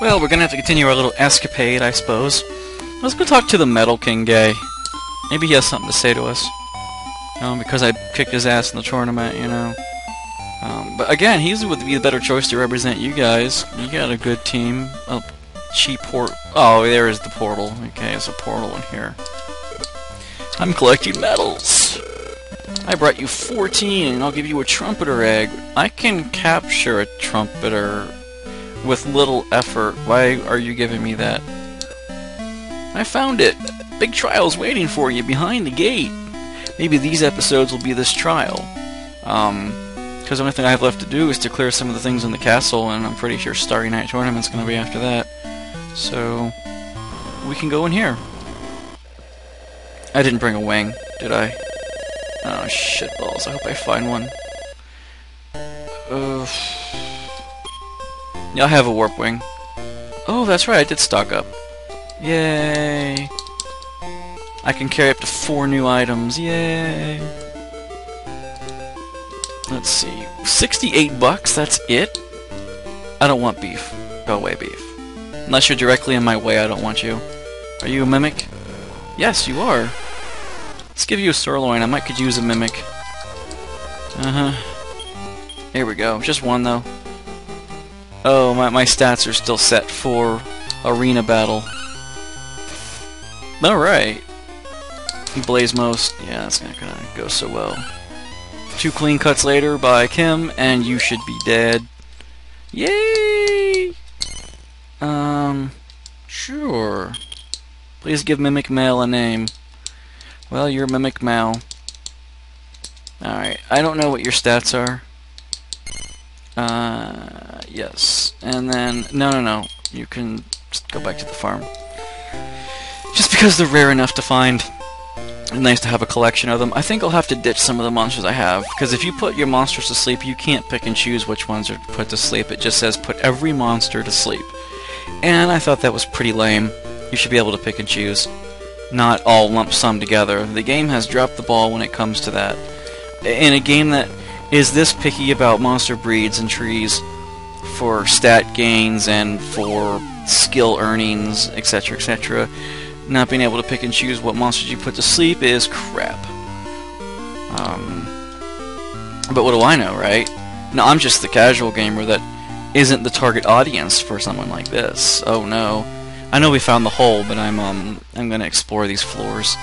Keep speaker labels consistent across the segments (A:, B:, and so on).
A: Well, we're gonna have to continue our little escapade, I suppose. Let's go talk to the Metal King guy. Maybe he has something to say to us. Because I kicked his ass in the tournament, you know. But again, he would be the better choice to represent you guys. You got a good team. Oh, cheap port. Oh, there is the portal. Okay, there's a portal in here. I'm collecting medals. I brought you 14, and I'll give you a trumpeter egg. I can capture a trumpeter with little effort. Why are you giving me that? I found it. Big trial's waiting for you behind the gate. Maybe these episodes will be this trial. Because the only thing I have left to do is to clear some of the things in the castle, and I'm pretty sure Starry Night Tournament's going to be after that. So, we can go in here. I didn't bring a wing, did I? Oh, shitballs. I hope I find one. Yeah, I have a warp wing. Oh, that's right, I did stock up. Yay! I can carry up to 4 new items. Yay! Let's see. 68 bucks, that's it? I don't want beef. Go away, beef. Unless you're directly in my way, I don't want you. Are you a mimic? Yes, you are. Let's give you a sirloin. I might could use a mimic. Here we go. Just one, though. Oh, my stats are still set for arena battle. Alright. Blaze most. Yeah, that's not gonna go so well. 2 clean cuts later by Kim, and you should be dead. Yay! Sure. Please give Mimic Male a name. Well, you're Mimic Male. Alright, I don't know what your stats are. Yes. And then, no. You can just go back to the farm. Just because they're rare enough to find. And nice to have a collection of them. I think I'll have to ditch some of the monsters I have, because if you put your monsters to sleep, you can't pick and choose which ones are put to sleep. It just says put every monster to sleep. And I thought that was pretty lame. You should be able to pick and choose, not all lump sum together. The game has dropped the ball when it comes to that. In a game that is this picky about monster breeds and trees for stat gains and for skill earnings, etc., etc., not being able to pick and choose what monsters you put to sleep is crap. But what do I know, right? No, I'm just the casual gamer that isn't the target audience for someone like this. Oh no. I know we found the hole, but I'm gonna explore these floors.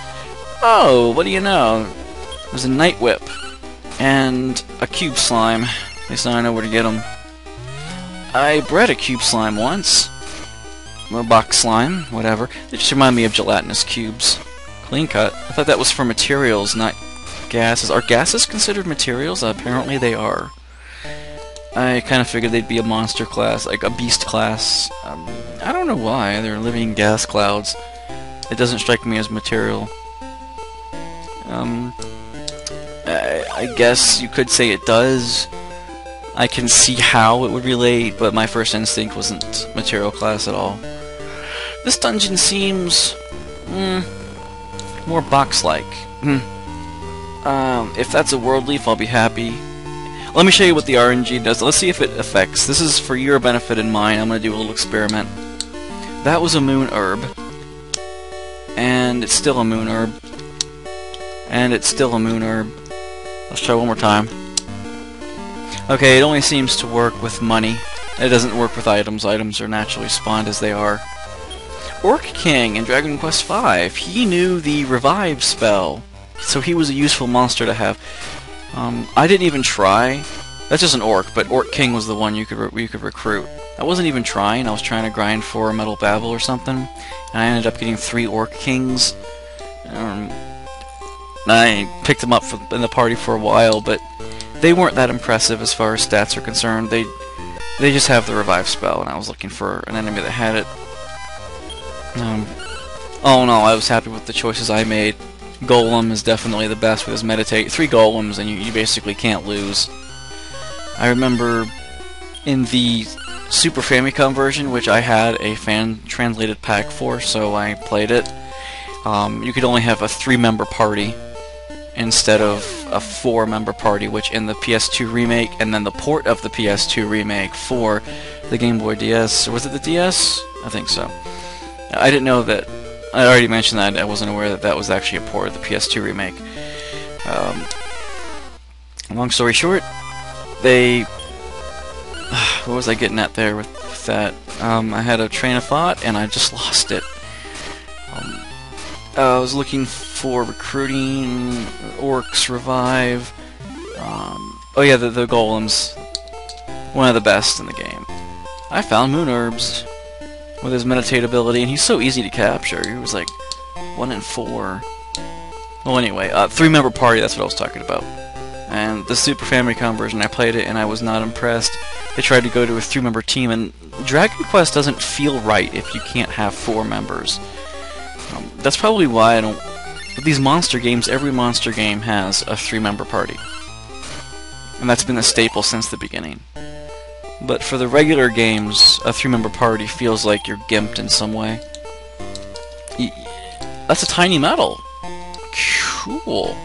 A: Oh, what do you know? There's a night whip and a cube slime. At least now I know where to get them. I bred a cube slime once. A box slime, whatever. They just remind me of gelatinous cubes. Clean cut. I thought that was for materials, not gases. Are gases considered materials? Apparently they are. I kind of figured they'd be a monster class, like a beast class. I don't know why. They're living gas clouds. It doesn't strike me as material. I guess you could say it does. I can see how it would relate, but my first instinct wasn't material class at all. This dungeon seems more box-like. If that's a world leaf, I'll be happy. Let me show you what the RNG does. Let's see if it affects. This is for your benefit and mine. I'm going to do a little experiment. That was a moon herb. And it's still a moon herb. And it's still a moon herb. Let's try one more time. Okay, it only seems to work with money. It doesn't work with items. Items are naturally spawned as they are. Orc King in Dragon Quest V. He knew the revive spell. So he was a useful monster to have. I didn't even try. That's just an orc, but Orc King was the one you could recruit. I wasn't even trying. I was trying to grind for a Metal Babel or something, and I ended up getting 3 Orc Kings. I picked them up in the party for a while, but they weren't that impressive as far as stats are concerned. They just have the revive spell, and I was looking for an enemy that had it. Oh no, I was happy with the choices I made. Golem is definitely the best with his meditate. 3 golems and you basically can't lose. I remember in the Super Famicom version, which I had a fan-translated pack for, so I played it, you could only have a 3-member party. instead of a 4-member party, which in the PS2 remake and then the port of the PS2 remake for the Game Boy DS, or was it the DS? I think so. I didn't know that. I already mentioned that. I wasn't aware that that was actually a port of the PS2 remake. Long story short, they... what was I getting at there with that? I had a train of thought, and I just lost it. I was looking for recruiting, orcs, revive. Oh yeah, the golems. One of the best in the game. I found Moon Herbs with his meditate ability, and he's so easy to capture. He was like 1 in 4. Well, anyway, 3-member party, that's what I was talking about. And the Super Famicom version, I played it and I was not impressed. They tried to go to a 3-member team, and Dragon Quest doesn't feel right if you can't have 4 members. That's probably why I don't... With these monster games, every monster game has a 3-member party. And that's been a staple since the beginning. But for the regular games, a 3-member party feels like you're gimped in some way. That's a tiny metal. Cool.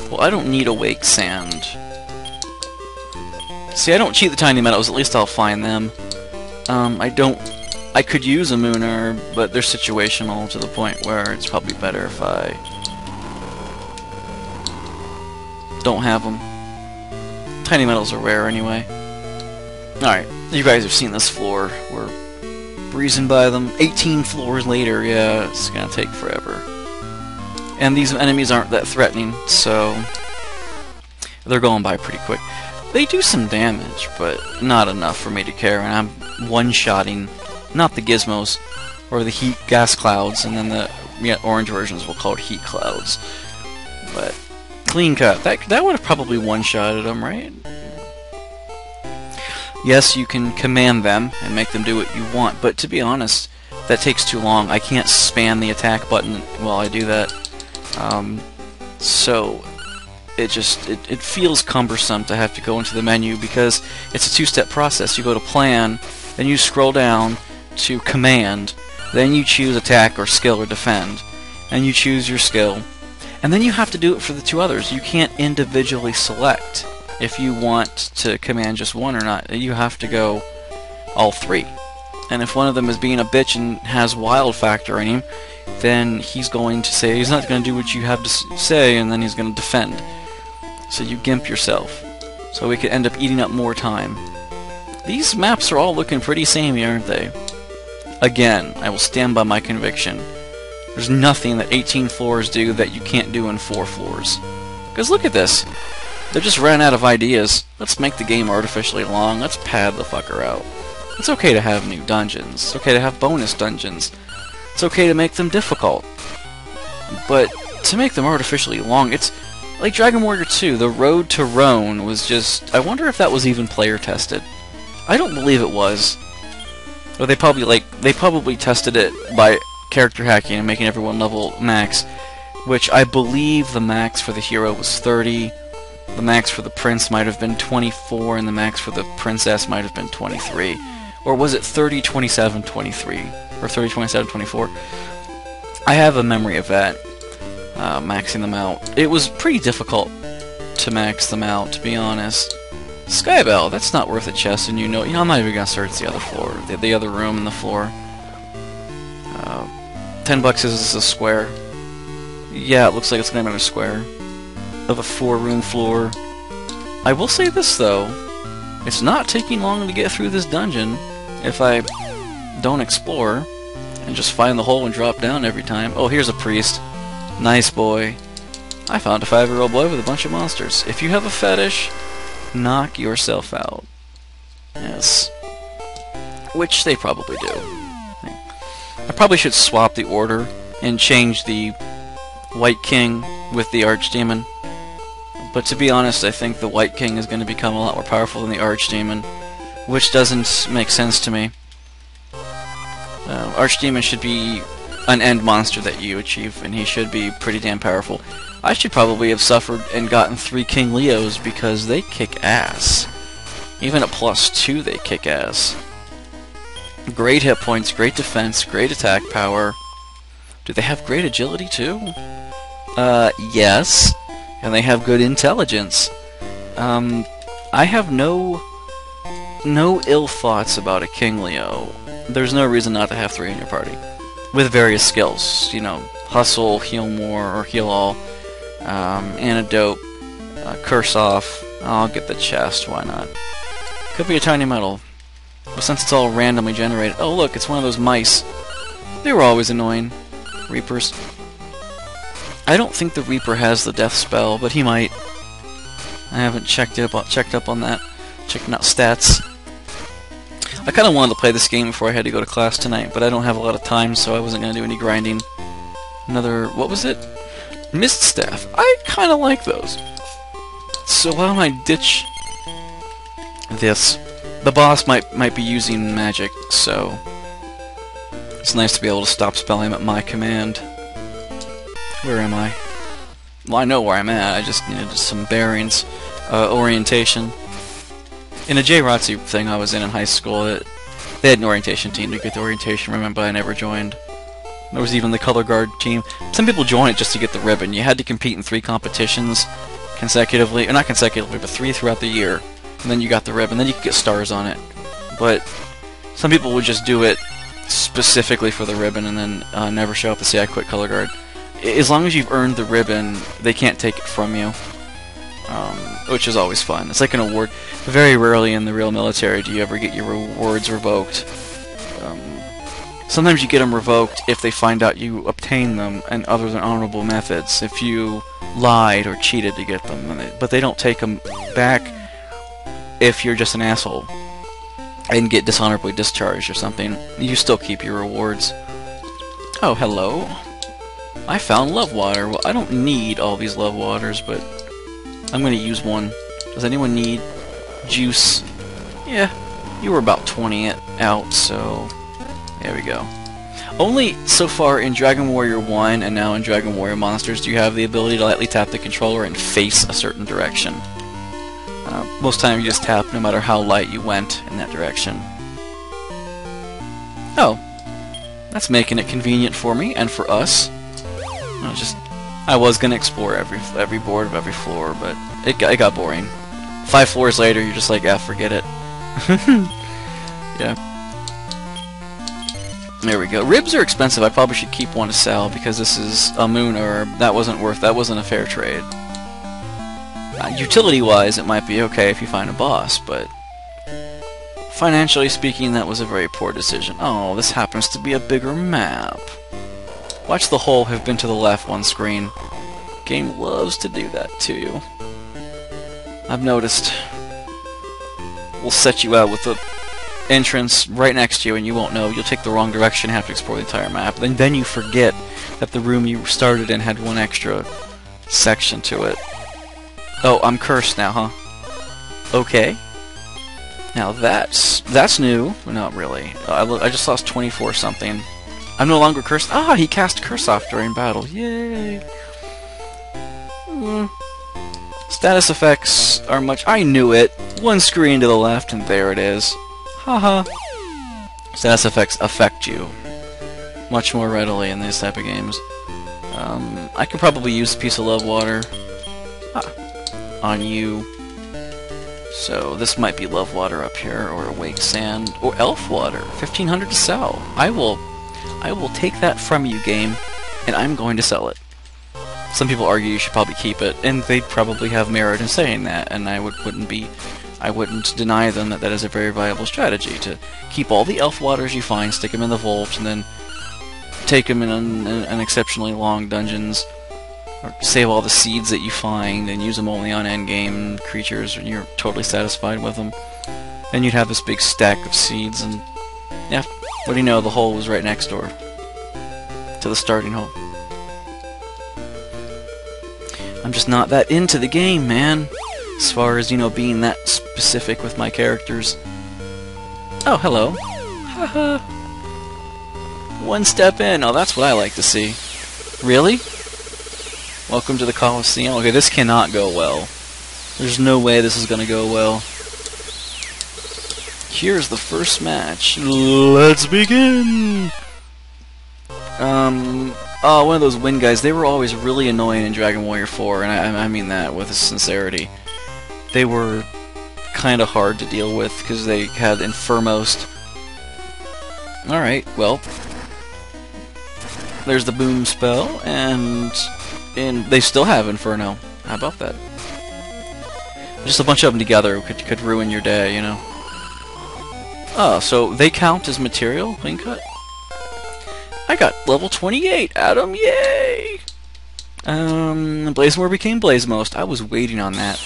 A: Well, I don't need awake sand. See, I don't cheat the tiny metals, at least I'll find them. I could use a moon herb, but they're situational to the point where it's probably better if I don't have them. Tiny metals are rare anyway. Alright, you guys have seen this floor. We're breezing by them. 18 floors later, yeah, it's gonna take forever. And these enemies aren't that threatening, so they're going by pretty quick. They do some damage, but not enough for me to care, and I'm one-shotting, not the gizmos, or the heat gas clouds, and then the orange versions we'll call it heat clouds. But clean cut, that would have probably one-shotted them, right? Yes, you can command them and make them do what you want, but to be honest, that takes too long. I can't spam the attack button while I do that. So it feels cumbersome to have to go into the menu because it's a 2-step process. You go to plan, then you scroll down to command, then you choose attack or skill or defend, and you choose your skill, and then you have to do it for the 2 others. You can't individually select if you want to command just one or not. You have to go all 3. And if one of them is being a bitch and has wild factor in him, then he's going to say, he's not going to do what you have to say, and then he's going to defend. So you gimp yourself. So we could end up eating up more time. These maps are all looking pretty samey, aren't they? Again, I will stand by my conviction. There's nothing that 18 floors do that you can't do in 4 floors. Because look at this. They're just running out of ideas. Let's make the game artificially long. Let's pad the fucker out. It's okay to have new dungeons. It's okay to have bonus dungeons. It's okay to make them difficult. But to make them artificially long, it's like Dragon Warrior 2. The Road to Roan was just... I wonder if that was even player tested. I don't believe it was. Or they probably tested it by character hacking and making everyone level max, which I believe the max for the hero was 30. The max for the prince might have been 24, and the max for the princess might have been 23. Or was it 30, 27, 23? Or 30, 27, 24? I have a memory of that, maxing them out. It was pretty difficult to max them out, to be honest. Skybell, that's not worth a chest, and you know, I'm not even gonna search the other floor, the other room in the floor. $10 is a square. Yeah, it looks like it's gonna be a square of a 4-room floor. I will say this though, it's not taking long to get through this dungeon if I don't explore and just find the hole and drop down every time. Oh, here's a priest. Nice boy. I found a 5-year-old boy with a bunch of monsters. If you have a fetish, knock yourself out. Yes. Which they probably do. I probably should swap the order and change the White King with the Archdemon. But to be honest, I think the White King is going to become a lot more powerful than the Archdemon, which doesn't make sense to me. Archdemon should be an end monster that you achieve, and he should be pretty damn powerful. I should probably have suffered and gotten 3 King Leos because they kick ass. Even at +2 they kick ass. Great hit points, great defense, great attack power. Do they have great agility too? Yes. and they have good intelligence. I have no ill thoughts about a King Leo. There's no reason not to have 3 in your party. With various skills, you know, hustle, heal more, or heal all, antidote, curse off. I'll get the chest, why not? Could be a tiny medal. But since it's all randomly generated... Oh look, it's one of those mice. They were always annoying. Reapers. I don't think the Reaper has the death spell, but he might. I haven't checked up on that. Checking out stats. I kind of wanted to play this game before I had to go to class tonight, but I don't have a lot of time, so I wasn't going to do any grinding. Another... what was it? Mist Staff. I kind of like those. So why don't I ditch this? The boss might be using magic, so it's nice to be able to stop spelling him at my command. Where am I? Well, I know where I'm at. I just needed some bearings, orientation. In a JROTC thing I was in high school, they had an orientation team to get the orientation ribbon, but I never joined. There was even the color guard team. Some people joined it just to get the ribbon. You had to compete in 3 competitions consecutively, or not consecutively, but 3 throughout the year. And then you got the ribbon, then you could get stars on it. But some people would just do it specifically for the ribbon and then never show up to say I quit color guard. As long as you've earned the ribbon, they can't take it from you, which is always fun. It's like an award. Very rarely in the real military do you ever get your rewards revoked. Sometimes you get them revoked if they find out you obtained them and other than honorable methods. If you lied or cheated to get them, but they don't take them back if you're just an asshole and get dishonorably discharged or something. You still keep your rewards. Oh, hello. I found love water. Well, I don't need all these love waters, but I'm going to use one. Does anyone need juice? Yeah, you were about 20 out, so there we go. Only so far in Dragon Warrior 1 and now in Dragon Warrior Monsters do you have the ability to lightly tap the controller and face a certain direction. Most time you just tap no matter how light you went in that direction. Oh, that's making it convenient for me and for us. I was gonna explore every board of every floor, but it got boring. 5 floors later, you're just like, forget it. Yeah. There we go. Ribs are expensive. I probably should keep one to sell because this is a moon herb. That wasn't a fair trade. Utility-wise, it might be okay if you find a boss, but financially speaking, that was a very poor decision. Oh, this happens to be a bigger map. Watch the hole have been to the left one screen. Game loves to do that to you. I've noticed. We'll set you out with the entrance right next to you and you won't know. You'll take the wrong direction and have to explore the entire map. Then you forget that the room you started in had one extra section to it. Oh, I'm cursed now, huh? Okay. Now that's new. Well, not really. I just lost 24 something. I'm no longer cursed. Ah, he cast curse off during battle. Yay. Status effects are much... I knew it. One screen to the left and there it is. Haha. Status effects affect you much more readily in these type of games. I could probably use a piece of love water on you. So this might be love water up here, or weight sand, or elf water. 1500 to sell. I will take that from you, game, and I'm going to sell it. Some people argue you should probably keep it, and they'd probably have merit in saying that, and I wouldn't deny them that that is a very viable strategy, to keep all the elf waters you find, stick them in the vault, and then take them in an exceptionally long dungeons, or save all the seeds that you find and use them only on endgame creatures when you're totally satisfied with them. Then you'd have this big stack of seeds, and yeah, what do you know, the hole was right next door to the starting hole. I'm just not that into the game, man, as far as, you know, being that specific with my characters. Oh, hello. Haha. One step in. Oh, that's what I like to see. Really? Welcome to the Coliseum. Okay, this cannot go well. There's no way this is gonna go well. Here's the first match. Let's begin! one of those wind guys, they were always really annoying in Dragon Warrior 4, and I mean that with sincerity. They were kind of hard to deal with because they had Infermost. Alright, well, there's the boom spell, and they still have Inferno. How about that? Just a bunch of them together could ruin your day, you know. Oh, so they count as material, clean cut? I got level 28, Adam, yay! Blazemore became Blazemost. I was waiting on that.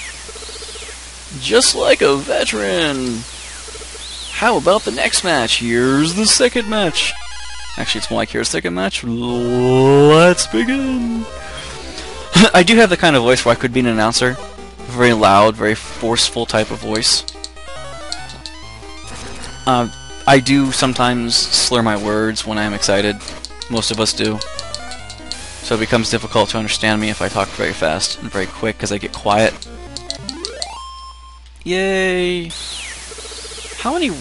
A: Just like a veteran! How about the next match? Here's the second match. Actually, it's more like here's the second match. Let's begin! I do have the kind of voice where I could be an announcer. Very loud, very forceful type of voice. I do sometimes slur my words when I'm excited. Most of us do. So it becomes difficult to understand me if I talk very fast and very quick because I get quiet. Yay! How many...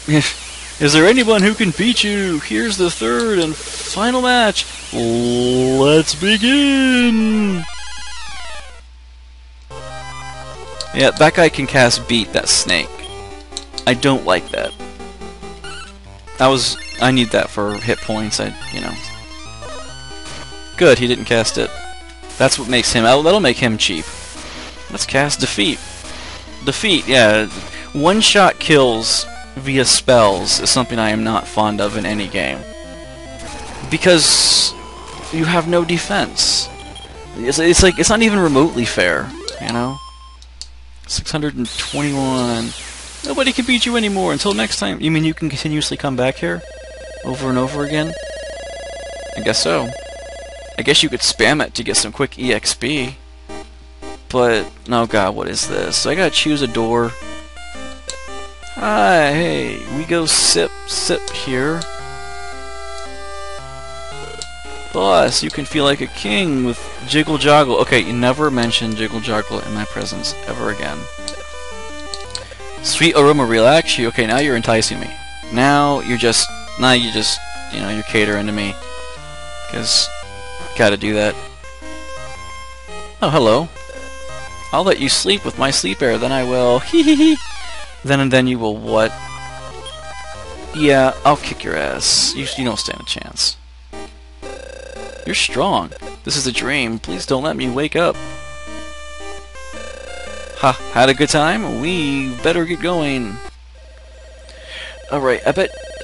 A: Is there anyone who can beat you? Here's the third and final match. Let's begin! Yeah, that guy can cast Beat, that snake. I don't like that. I need that for hit points, you know. Good, he didn't cast it. That's what makes him, that'll make him cheap. Let's cast Defeat. Defeat, yeah. One-shot kills via spells is something I am not fond of in any game. Because you have no defense. It's like, it's not even remotely fair, you know? 621. Nobody can beat you anymore until next time. You mean you can continuously come back here? Over and over again? I guess so. I guess you could spam it to get some quick EXP. But, oh god, what is this? I gotta choose a door. Hi, hey, we go sip here. Boss, you can feel like a king with Jiggle Joggle. Okay, you never mention Jiggle Joggle in my presence ever again. Sweet aroma relax you. Okay, now you're enticing me. Now you just, you know, you're catering to me. Because, gotta do that. Oh, hello. I'll let you sleep with my sleep air, then I will. Hee hee hee. Then you will what? Yeah, I'll kick your ass. You don't stand a chance. You're strong. This is a dream. Please don't let me wake up. Ha, had a good time? We better get going. Alright,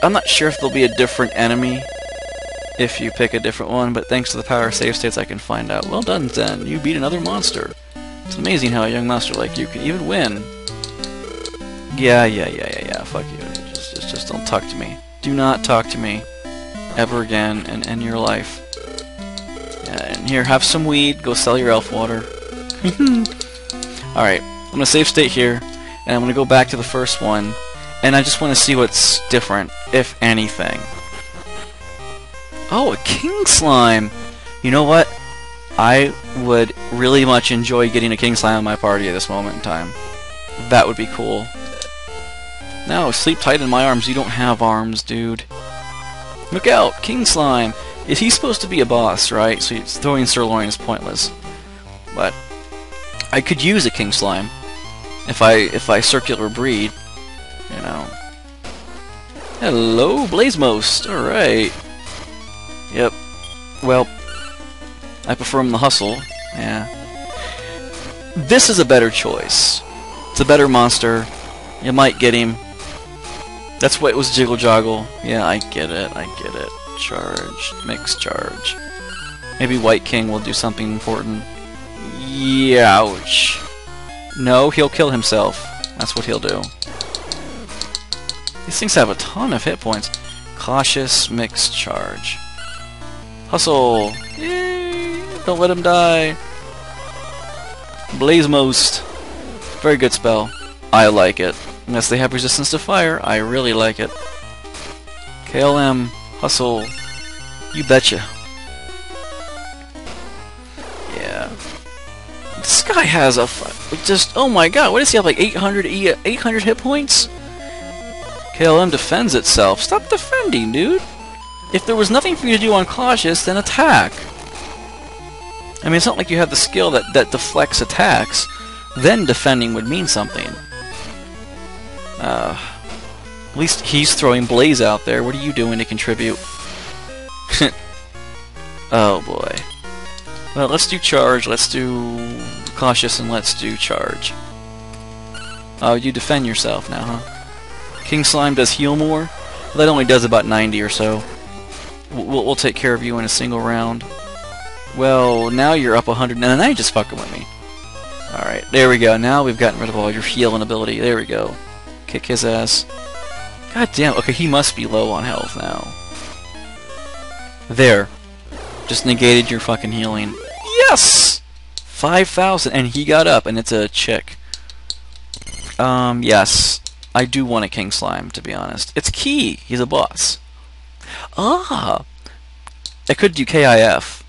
A: I'm not sure if there'll be a different enemy if you pick a different one, but thanks to the power save states I can find out. Well done, Zen. You beat another monster. It's amazing how a young monster like you can even win. Yeah, fuck you. Just don't talk to me. Do not talk to me ever again in your life. Yeah, and here, have some weed. Go sell your elf water. Alright, I'm going to save state here, and I'm going to go back to the first one, and I just want to see what's different, if anything. Oh, a kingslime! You know what? I would really much enjoy getting a kingslime in my party at this moment in time. That would be cool. No, sleep tight in my arms. You don't have arms, dude. Look out! Kingslime! Is he supposed to be a boss, right? So throwing Sirloin is pointless. But I could use a kingslime if I circular breed, you know. Hello, Blazemost. All right. Yep. Well, I prefer him the hustle. Yeah. This is a better choice. It's a better monster. You might get him. That's what it was, Jiggle Joggle. Yeah, I get it. Charge. Mix charge. Maybe White King will do something important. Ouch. No, he'll kill himself. That's what he'll do. These things have a ton of hit points. Cautious mix charge. Hustle! Yay! Don't let him die. Blazemost. Very good spell. I like it. Unless they have resistance to fire, I really like it. KLM. Hustle. You betcha. Yeah. This guy has a just, oh my god, what does he have, like 800 hit points? KLM defends itself. Stop defending, dude. If there was nothing for you to do on cautious, then attack. I mean, it's not like you have the skill that deflects attacks. Then defending would mean something. At least he's throwing Blaze out there. What are you doing to contribute? Oh boy. Well, let's do charge, let's do cautious, and let's do charge. Oh, you defend yourself now, huh? Kingslime does heal more? Well, that only does about 90 or so. We'll take care of you in a single round. Well, now you're up 100, and now you're just fucking with me. Alright, there we go. Now we've gotten rid of all your healing ability. There we go. Kick his ass. God damn, okay, he must be low on health now. There. Just negated your fucking healing. Yes! 5,000, and he got up, and it's a chick. Yes. I do want a Kingslime, to be honest. It's Key. He's a boss. Ah! I could do KIF,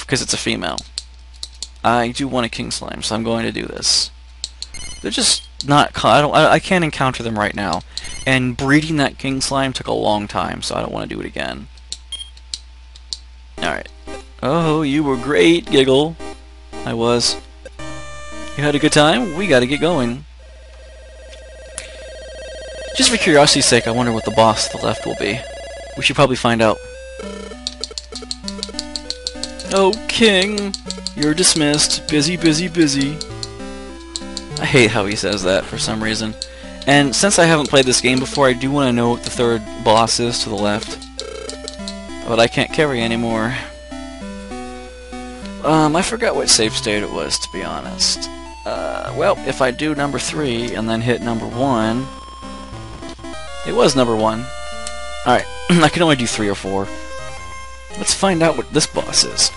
A: because it's a female. I do want a Kingslime, so I'm going to do this. They're just not... I can't encounter them right now. And breeding that Kingslime took a long time, so I don't want to do it again. Alright. Oh, you were great, Giggle. I was. You had a good time? We gotta get going. Just for curiosity's sake, I wonder what the boss to the left will be. We should probably find out. Oh, King! You're dismissed. Busy, busy, busy. I hate how he says that for some reason. And since I haven't played this game before, I do want to know what the third boss is to the left. But I can't carry anymore. I forgot what save state it was, to be honest. Well, if I do number 3 and then hit number 1... It was number 1. Alright, I can only do 3 or 4. Let's find out what this boss is.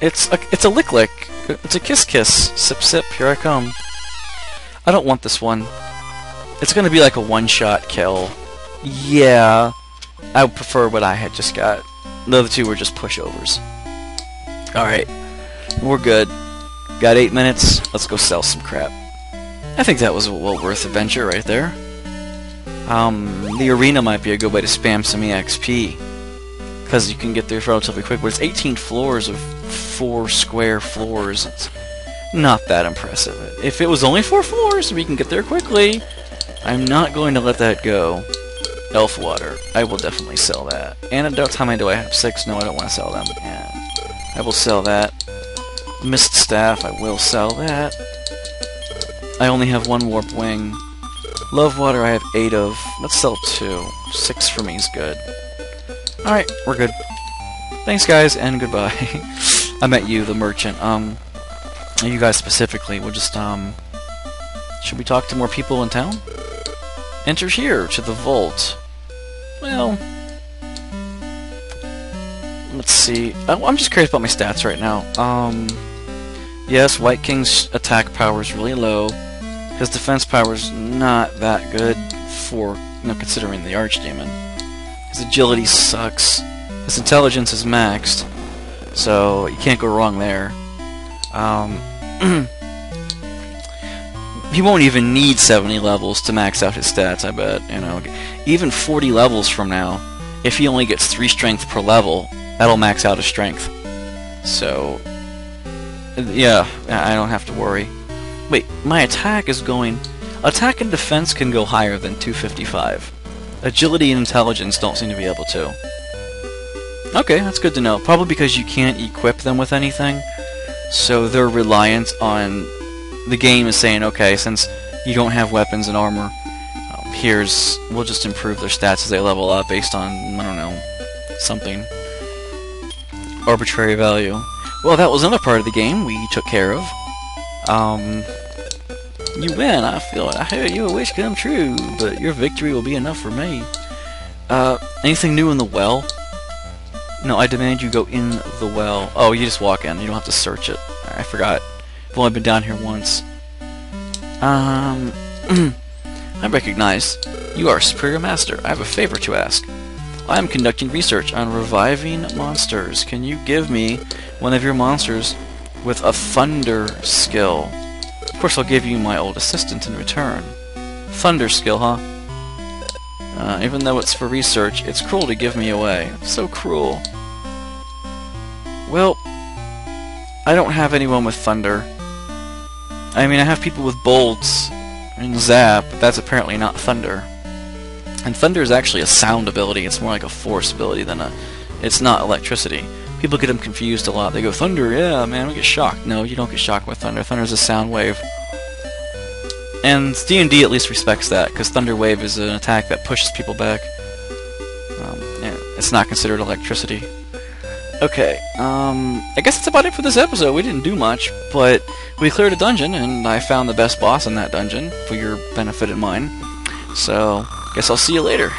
A: It's a lick lick. It's a kiss kiss. Sip sip, here I come. I don't want this one. It's gonna be like a one-shot kill. Yeah. I would prefer what I had just got. The other two were just pushovers. Alright. We're good. Got 8 minutes. Let's go sell some crap. I think that was a well-worth adventure right there. The arena might be a good way to spam some EXP. Because you can get there relatively quick. But it's 18 floors of 4 square floors. It's not that impressive. If it was only 4 floors, we can get there quickly. I'm not going to let that go. Elf water. I will definitely sell that. Antidotes, how many do I have? 6? No, I don't want to sell them. Yeah. I will sell that. Mist staff, I will sell that. I only have 1 warp wing. Love water, I have 8 of. Let's sell 2. 6 for me is good. Alright, we're good. Thanks, guys, and goodbye. I met you, the merchant. You guys specifically. We'll just, should we talk to more people in town? Enter here, to the vault. Well... Let's see. I'm just curious about my stats right now. Yes, White King's attack power is really low. His defense power is not that good for, considering the Archdemon. His agility sucks. His intelligence is maxed, so you can't go wrong there. He won't even need 70 levels to max out his stats, I bet. Even 40 levels from now, if he only gets 3 strength per level, that'll max out his strength. So, yeah, I don't have to worry. Wait, my attack is going... Attack and defense can go higher than 255. Agility and intelligence don't seem to be able to. Okay, that's good to know. Probably because you can't equip them with anything. So they're reliant on... The game is saying, okay, since you don't have weapons and armor, we'll just improve their stats as they level up based on, I don't know, something. Arbitrary value. Well, that was another part of the game we took care of. You win, I feel it. I hear your wish come true, but your victory will be enough for me. Anything new in the well? No, I demand you go in the well. Oh, you just walk in. You don't have to search it. I forgot. I've only been down here once. I recognize. You are a superior master. I have a favor to ask. I am conducting research on reviving monsters. Can you give me one of your monsters with a thunder skill? Of course, I'll give you my old assistant in return. Thunder skill, huh? Even though it's for research, it's cruel to give me away. So cruel. Well, I don't have anyone with thunder. I mean, I have people with bolts and zap, but that's apparently not thunder. And thunder is actually a sound ability. It's more like a force ability than a... It's not electricity. People get them confused a lot. They go, thunder, yeah, man, we get shocked. No, you don't get shocked with thunder. Thunder is a sound wave. And D&D at least respects that, because thunder wave is an attack that pushes people back. Yeah, it's not considered electricity. Okay, I guess that's about it for this episode. We didn't do much, but we cleared a dungeon, and I found the best boss in that dungeon, for your benefit and mine. So, guess I'll see you later.